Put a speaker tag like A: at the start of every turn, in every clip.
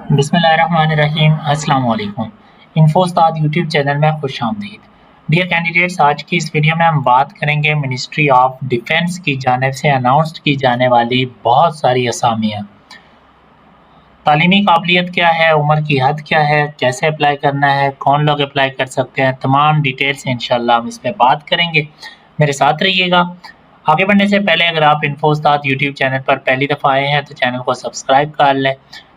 A: बिस्मिल्लाहिर्रहमानिर्रहीम अस्सलाम वालेकुम। इन्फो उस्ताद यूट्यूब चैनल में खुशामदीद। डियर कैंडिडेट्स, आज की इस वीडियो में हम बात करेंगे मिनिस्ट्री ऑफ डिफेंस की जानिब से अनाउंस्ड की जाने वाली बहुत सारी असामियाँ। तालीमी काबिलियत क्या है, उम्र की हद क्या है, कैसे अप्लाई करना है, कौन लोग अप्लाई कर सकते हैं, तमाम डिटेल्स इंशाल्लाह हम इस पे बात करेंगे। मेरे साथ रहिएगा। आगे बढ़ने से पहले अगर आप इन्फो उस्ताद यूट्यूब चैनल पर पहली दफ़ा आए हैं तो चैनल को सब्सक्राइब कर लें,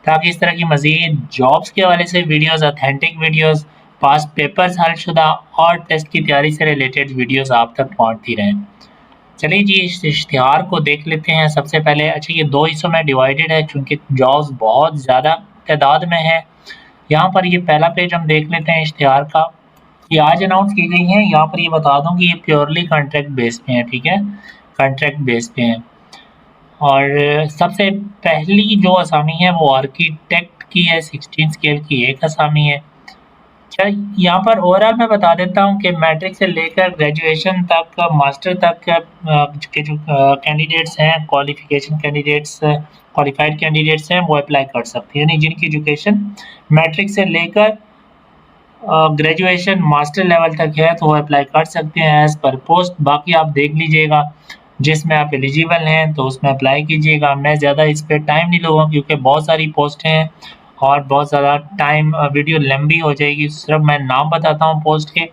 A: ताकि इस तरह की मज़ीद जॉब्स के हवाले से videos, authentic videos, past papers हलशुदा और टेस्ट की तैयारी से रिलेटेड वीडियोज़ आप तक पहुँचती रहें। चलिए जी, इस इश्तिहार को देख लेते हैं सबसे पहले। अच्छा, ये 2 हिस्सों में डिवाइडेड है चूँकि जॉब्स बहुत ज़्यादा तादाद में है। यहाँ पर ये पहला पेज हम देख लेते हैं इश्तिहार का। ये आज अनाउंस की गई हैं। यहाँ पर ये बता दूँ कि ये प्योरली कॉन्ट्रैक्ट बेस पे हैं, ठीक है? कॉन्ट्रैक्ट बेस पे हैं। और सबसे पहली जो असामी है वो आर्किटेक्ट की है, 16 स्केल की एक असामी है। अच्छा, यहाँ पर ओवरऑल मैं बता देता हूँ कि मैट्रिक से लेकर ग्रेजुएशन तक, मास्टर तक के जो कैंडिडेट्स हैं, क्वालिफ़िकेशन कैंडिडेट्स, क्वालिफ़ाइड कैंडिडेट्स हैं, वो अप्लाई कर सकते हैं। यानी जिनकी एजुकेशन मैट्रिक से लेकर ग्रेजुएशन मास्टर लेवल तक है तो वो अप्लाई कर सकते हैं एज़ पर पोस्ट। बाकी आप देख लीजिएगा, जिसमें आप एलिजिबल हैं तो उसमें अप्लाई कीजिएगा। मैं ज़्यादा इस पे टाइम नहीं लूँगा क्योंकि बहुत सारी पोस्टें हैं और बहुत ज़्यादा टाइम वीडियो लंबी हो जाएगी। सिर्फ मैं नाम बताता हूँ पोस्ट के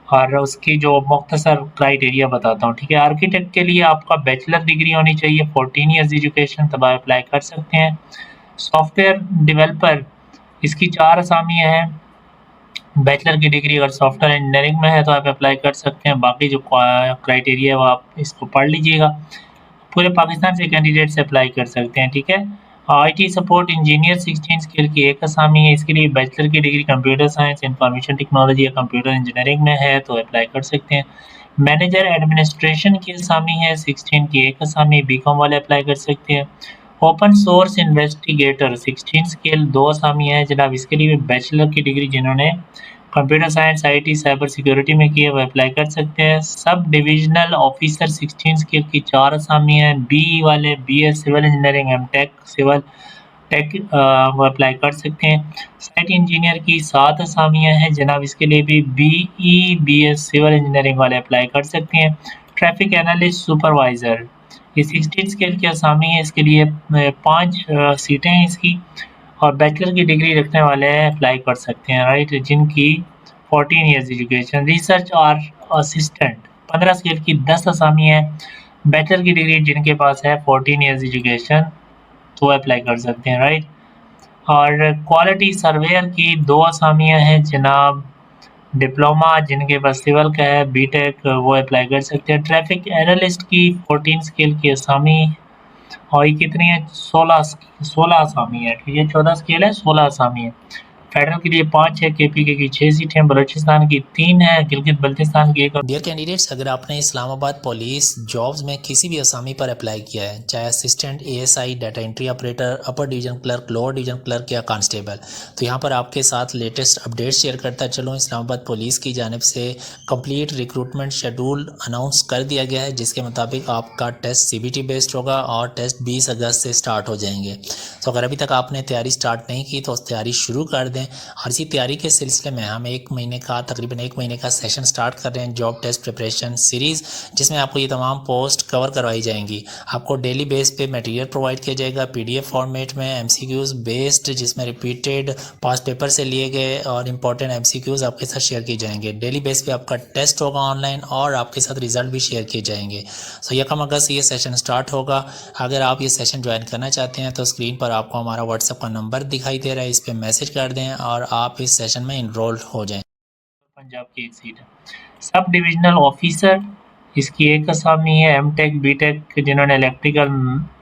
A: और उसकी जो मुख्तसर क्राइटेरिया बताता हूँ, ठीक है? आर्किटेक्ट के लिए आपका बैचलर डिग्री होनी चाहिए, 14 ईयर्स एजुकेशन, तब आप अप्लाई कर सकते हैं। सॉफ्टवेयर डेवलपर, इसकी 4 असामियाँ हैं। बैचलर की डिग्री अगर सॉफ्टवेयर इंजीनियरिंग में है तो आप अप्लाई कर सकते हैं। बाकी जो क्राइटेरिया है वो आप इसको पढ़ लीजिएगा। पूरे पाकिस्तान से कैंडिडेट्स अप्लाई कर सकते हैं, ठीक है? आईटी सपोर्ट इंजीनियर 16 स्किल की एक असामी है। इसके लिए बैचलर की degree computer science, information technology या कंप्यूटर इंजीनियरिंग में है तो अप्लाई कर सकते हैं। मैनेजर एडमिनिस्ट्रेशन की असामी है, 16 की एक असामी, बीकॉम वाले अप्लाई कर सकते हैं। ओपन सोर्स इन्वेस्टिगेटर 16 स्केल 2 असामियाँ हैं जनाब। इसके लिए भी बैचलर की डिग्री जिन्होंने computer science, IT, cyber security में की है वो अप्लाई कर सकते हैं। सब डिविजनल ऑफिसर 16 स्केल की 4 असामियाँ हैं। बीई वाले, BS civil engineering, MTech civil tech वो अप्लाई कर सकते हैं। साइट इंजीनियर की 7 असामियाँ हैं जनाब। इसके लिए भी बीई, बीएस सिविल इंजीनियरिंग वाले अप्लाई कर सकते हैं। ट्रैफिक एनालिस्ट सुपरवाइज़र, ये 16 स्केल की असामी है। इसके लिए 5 सीटें हैं इसकी और बैचलर की डिग्री रखने वाले अप्लाई कर सकते हैं, राइट? जिनकी 14 ईयर्स एजुकेशन। रिसर्च और असिस्टेंट 15 स्केल की 10 असामी है। बैचलर की डिग्री जिनके पास है, 14 ईयर्स एजुकेशन, तो अप्लाई कर सकते हैं, राइट? और क्वालिटी सर्वेयर की 2 असामियाँ हैं जनाब। डिप्लोमा जिनके पास सिविल का है, बीटेक, वो अप्लाई कर सकते हैं। ट्रैफिक एनालिस्ट की 14 स्केल की असामी और ये कितनी है? 16 असामी है, ठीक है? 14 स्केल है, 16 असामी है। फेडरल के लिए 5 है, केपीके की 6 सीटें, बलूचिस्तान की 3 है, गिलगित बल्तिस्तान की 1 और
B: डियर कैंडिडेट्स, अगर आपने इस्लामाबाद पुलिस जॉब्स में किसी भी असामी पर अप्लाई किया है, चाहे assistant, ASI, data entry operator, upper division clerk, lower division clerk या कांस्टेबल, तो यहाँ पर आपके साथ लेटेस्ट अपडेट शेयर करता चलूँ। इस्लामाबाद पुलिस की जानिब से कंप्लीट रिक्रूटमेंट शेड्यूल अनाउंस कर दिया गया है, जिसके मुताबिक आपका टेस्ट सीबीटी बेस्ड होगा और टेस्ट 20 अगस्त से स्टार्ट हो जाएंगे। तो अगर अभी तक आपने तैयारी स्टार्ट नहीं की तो तैयारी शुरू कर दें। और इसी तैयारी के सिलसिले में हम तकरीबन एक महीने का सेशन स्टार्ट कर रहे हैं, जॉब टेस्ट प्रिपरेशन सीरीज़, जिसमें आपको ये तमाम पोस्ट कवर करवाई जाएंगी। आपको डेली बेस पे मटेरियल प्रोवाइड किया जाएगा पीडीएफ फॉर्मेट में, एमसीक्यूज़ बेस्ड, जिसमें रिपीटेड पास्ट पेपर से लिए गए और इंपॉर्टेंट एमसीक्यूज़ आपके साथ शेयर किए जाएंगे। डेली बेस पे आपका टेस्ट होगा ऑनलाइन और आपके साथ रिजल्ट भी शेयर किए जाएंगे। सो 1 अगस्त से ये सेशन स्टार्ट होगा। अगर आप ये सेशन ज्वाइन करना चाहते हैं तो स्क्रीन पर आपको हमारा व्हाट्सएप का नंबर दिखाई दे रहा है, इस पर मैसेज कर दें और आप इस सेशन में इनरोल हो जाएं।
A: पंजाब की 1 सीट है। सब डिविजनल ऑफिसर, इसकी 1 असामी है। एमटेक, बीटेक जिन्होंने इलेक्ट्रिकल,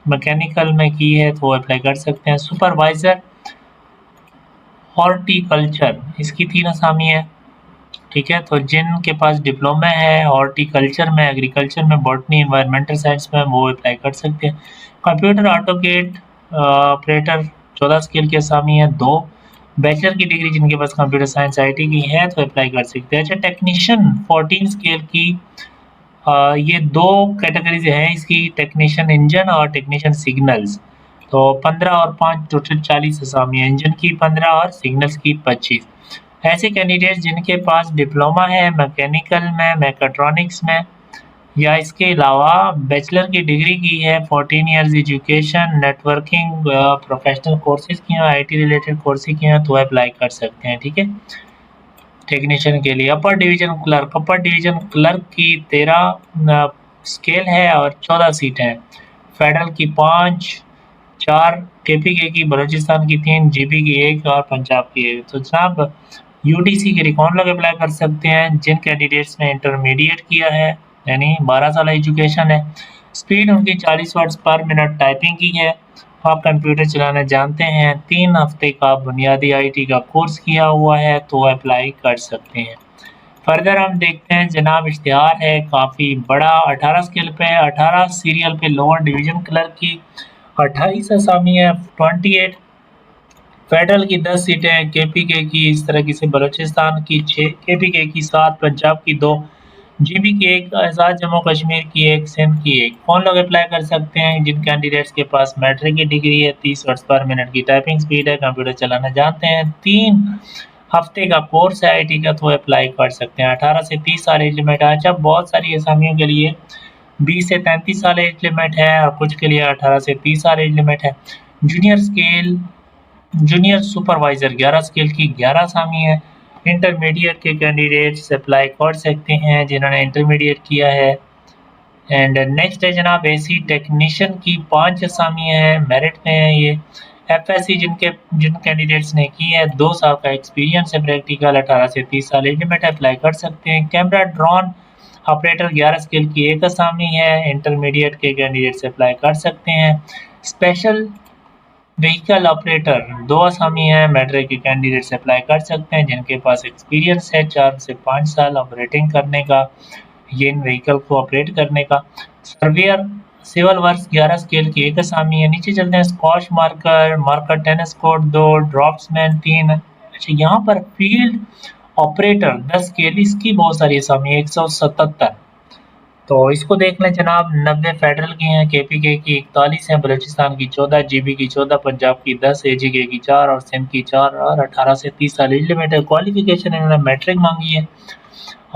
A: मैकेनिकल में की है तो वो अप्लाई कर सकते हैं। सुपरवाइज़र हॉर्टिकल्चर, इसकी 3 असामी है, ठीक है? तो जिनके पास डिप्लोमा है हॉर्टिकल्चर में, एग्रीकल्चर में, बॉटनी, एनवायरमेंटल साइंस में, वो अप्लाई कर सकते हैं। कंप्यूटर ऑटोकेड ऑपरेटर 14 स्केल की असामी है, 2 बैचलर की डिग्री जिनके पास कंप्यूटर साइंस आईटी की है तो अप्लाई कर सकते हैं। अच्छा, टेक्नीशियन 14 स्केल की ये 2 कैटेगरीज हैं इसकी, टेक्नीशियन इंजन और टेक्नीशियन सिग्नल्स। तो 15 और 5 टोटल 40 असामियाँ, इंजन की 15 और सिग्नल्स की 25। ऐसे कैंडिडेट्स जिनके पास डिप्लोमा है मैकेनिकल में, मैकाट्रॉनिक्स में या इसके अलावा बैचलर की डिग्री की है, 14 years education, networking, professional courses किए हैं, आईटी रिलेटेड कोर्सेज़ किए हैं, तो अप्लाई कर सकते हैं, ठीक है? टेक्नीशियन के लिए अपर डिवीज़न क्लर्क की 13 स्केल है और 14 सीटें हैं। फेडरल की 5, 4 केपीके की, बलूचिस्तान की 3, जीबी की 1 और पंजाब की 1। तो जनाब यूटीसी के लिए कौन लोग अप्लाई कर सकते हैं? जिन कैंडिडेट्स ने इंटरमीडिएट किया है, यानी 12 साल एजुकेशन है, स्पीड उनकी 40 वर्ड्स पर मिनट टाइपिंग की है, आप कंप्यूटर चलाना जानते हैं, 3 हफ्ते का बुनियादी आईटी का कोर्स किया हुआ है, तो अप्लाई कर सकते हैं। फर्दर हम देखते हैं जनाब, इश्तिहार है काफ़ी बड़ा, 18 स्केल पे है, 18 सीरियल पे लोअर डिवीज़न क्लर्क की 28 असामी है, 28 फेडरल की 10 सीटें हैं, केपीके की इस तरह से बलूचिस्तान की 6, केपीके की 7, पंजाब की 2, जीबी की 1, आज़ाद जम्मू कश्मीर की 1, सिंध की 1। कौन लोग अप्लाई कर सकते हैं? जिन कैंडिडेट्स के पास मैट्रिक की डिग्री है, 30 वर्ड्स पर मिनट की टाइपिंग स्पीड है, कंप्यूटर चलाना जानते हैं, 3 हफ्ते का कोर्स है आईटी का, तो अप्लाई कर सकते हैं। 18 से 30 साल एज लिमिट है। अच्छा, बहुत सारी असामियों के लिए 20 से 33 साल एज लिमिट है और कुछ के लिए 18 से 30 साल एज लिमिट है। जूनियर सुपरवाइज़र 11 स्केल की 11 असामी है। इंटरमीडिएट के कैंडिडेट्स अप्लाई कर सकते हैं जिन्होंने इंटरमीडिएट किया है। एंड नेक्स्ट है जनाब एसी टेक्नीशियन की 5 असामियाँ हैं, मेरिट में है ये। एफएससी जिन कैंडिडेट्स ने की है, 2 साल का एक्सपीरियंस है प्रैक्टिकल, 18 से 30 साल एज लिमिट है, अप्लाई कर सकते हैं। कैमरा ड्रोन ऑपरेटर 11 स्केल की 1 असामी है, इंटरमीडिएट के कैंडिडेट्स अप्लाई कर सकते हैं। स्पेशल व्हीकल ऑपरेटर 2 असामी हैं, मैट्रिक के कैंडिडेट्स अप्लाई कर सकते हैं जिनके पास एक्सपीरियंस है 4 से 5 साल ऑपरेटिंग करने का, ये इन व्हीकल को ऑपरेट करने का। सर्वेयर सिविल वर्क्स 11 स्केल की 1 असामी है। नीचे चलते हैं, squash marker, marker tennis court 2, ड्रॉप्समैन 3। अच्छा, यहाँ पर फील्ड ऑपरेटर 10 स्केल, इसकी बहुत सारी असामी है, 177। तो इसको देख लें जनाब, 90 फेडरल की हैं, केपीके की 41 हैं, बलूचिस्तान की 14, जीबी की 14, पंजाब की 10, एजीके की 4 और सिंध की 4 और 18 से 30 साल एज लिमिट है। क्वालिफिकेशन इन्होंने मैट्रिक मांगी है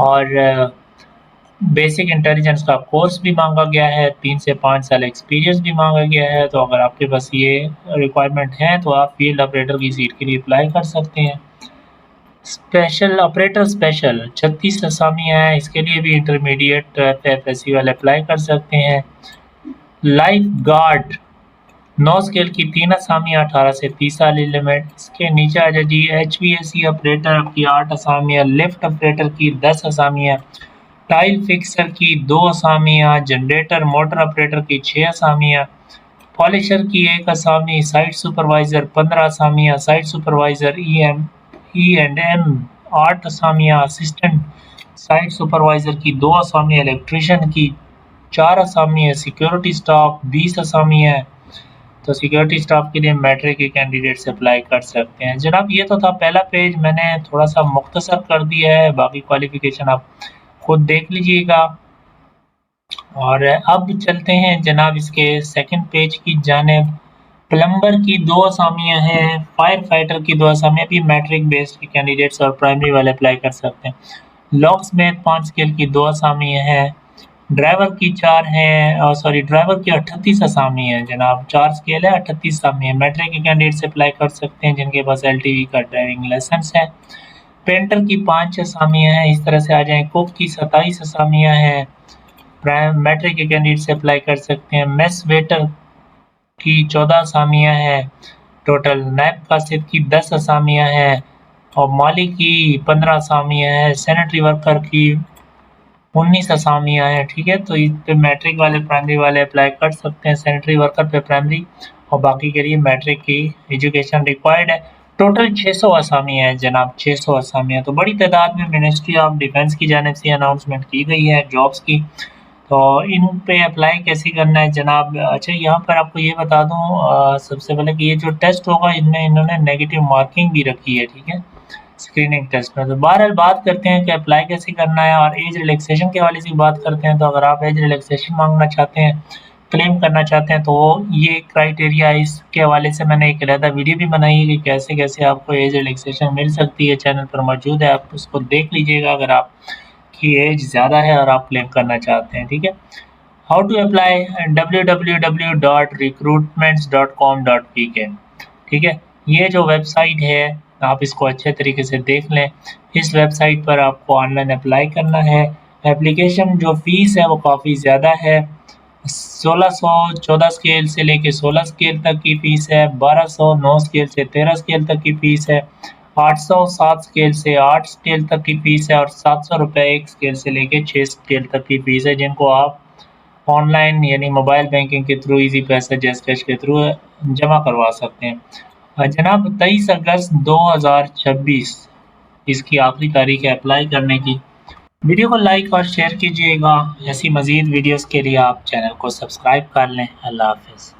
A: और बेसिक इंटेलिजेंस का कोर्स भी मांगा गया है, 3 से 5 साल एक्सपीरियंस भी मांगा गया है। तो अगर आपके पास ये रिक्वायरमेंट है तो आप फील्ड ऑपरेटर की सीट के लिए अप्लाई कर सकते हैं। स्पेशल ऑपरेटर स्पेशल 36 असामियाँ हैं, इसके लिए भी इंटरमीडिएट एफएससी वाले अप्लाई कर सकते हैं। लाइफ गार्ड 9 स्केल की 3 असामियाँ, 18 से 30 साल एज लिमिट। इसके नीचे आ जाए जी, एचवीएसी ऑपरेटर की 8 असामियाँ, लिफ्ट ऑपरेटर की 10 असामियाँ, टाइल फिक्सर की 2 असामियाँ, जनरेटर मोटर ऑपरेटर की 6 असामियाँ, पॉलिशर की 1 असामी, साइट सुपरवाइज़र 15 असामियाँ, site supervisor E and M 8 असामियाँ, असिस्टेंट साइट सुपरवाइज़र की 2 असामियाँ, इलेक्ट्रीशियन की 4 असामी है, सिक्योरिटी स्टाफ 20 असामी है। तो सिक्योरिटी स्टाफ के लिए मैट्रिक के कैंडिडेट्स अप्लाई कर सकते हैं। जनाब, ये तो था पहला पेज, मैंने थोड़ा सा मुख्तसर कर दिया है, बाकी क्वालिफिकेशन आप खुद देख लीजिएगा। और अब चलते हैं जनाब इसके सेकंड पेज की जानिब। प्लम्बर की 2 असामियाँ हैं, फायर फाइटर की 2 असामियाँ, भी मैट्रिक बेस्ड के कैंडिडेट्स और प्राइमरी वाले अप्लाई कर सकते हैं। लॉक्समैन 5 स्केल की 2 असामियाँ हैं, ड्राइवर की 4 हैं, ड्राइवर की 38 असामी है जनाब, 4 स्केल है, 38 असामी है। मैट्रिक के कैंडिडेट से अप्लाई कर सकते हैं जिनके पास एलटीवी का ड्राइविंग लाइसेंस है। पेंटर की 5 असामियाँ हैं, इस तरह से आ जाएँ। कुक की 27 असामियाँ हैं, मैट्रिक के कैंडिडेट से अप्लाई कर सकते हैं। मेस वेटर की 14 असामियाँ हैं टोटल। नायब कासिद की 10 असामियाँ हैं और माली की 15 असामियाँ हैं। सैनिटरी वर्कर की 19 असामियाँ हैं, ठीक है। तो इस पे मैट्रिक वाले प्राइमरी वाले अप्लाई कर सकते हैं, सैनिटरी वर्कर पे प्राइमरी और बाकी के लिए मैट्रिक की एजुकेशन रिक्वायर्ड है। टोटल 600 असामियाँ हैं जनाब, 600 असामियाँ। तो बड़ी तादाद में मिनिस्ट्री ऑफ डिफेंस की जानिब से अनाउंसमेंट की गई है जॉब्स की। तो इन पे अप्लाई कैसे करना है जनाब? अच्छा, यहाँ पर आपको ये बता दूँ सबसे पहले कि ये जो टेस्ट होगा इनमें इन्होंने नेगेटिव मार्किंग भी रखी है, ठीक है, स्क्रीनिंग टेस्ट में। तो बहरहाल बात करते हैं कि अप्लाई कैसे करना है और एज रिलैक्सेशन के हवाले से बात करते हैं। तो अगर आप एज रिलैक्सेशन मांगना चाहते हैं क्लेम करना चाहते हैं तो ये क्राइटेरिया है। इसके हवाले से मैंने एक अलहदा वीडियो भी बनाई है कि कैसे-कैसे आपको एज रिलैक्सेशन मिल सकती है, चैनल पर मौजूद है, आप उसको देख लीजिएगा अगर आपकी एज ज़्यादा है और आप क्लेम करना चाहते हैं, ठीक है? हाउ टू अप्लाई www.recruitments.com.pk, ठीक है? ये जो वेबसाइट है, आप इसको अच्छे तरीके से देख लें। इस वेबसाइट पर आपको ऑनलाइन अप्लाई करना है। एप्लीकेशन जो फ़ीस है वो काफ़ी ज़्यादा है। 1614 स्केल से लेके 16 स्केल तक की फ़ीस है, 1209 स्केल से 13 स्केल तक की फ़ीस है, 807 स्केल से 8 स्केल तक की फ़ीस है और ₹700 एक स्केल से लेके 6 स्केल तक की फ़ीस है, जिनको आप ऑनलाइन यानी मोबाइल बैंकिंग के थ्रू, ईज़ी पैसा, जैज़ कैश के थ्रू जमा करवा सकते हैं। जनाब 23 अगस्त 2026 इसकी आखिरी तारीख है अप्लाई करने की। वीडियो को लाइक और शेयर कीजिएगा। ऐसी मज़ीद वीडियोज़ के लिए आप चैनल को सब्सक्राइब कर लें। अल्लाह हाफ़िज़।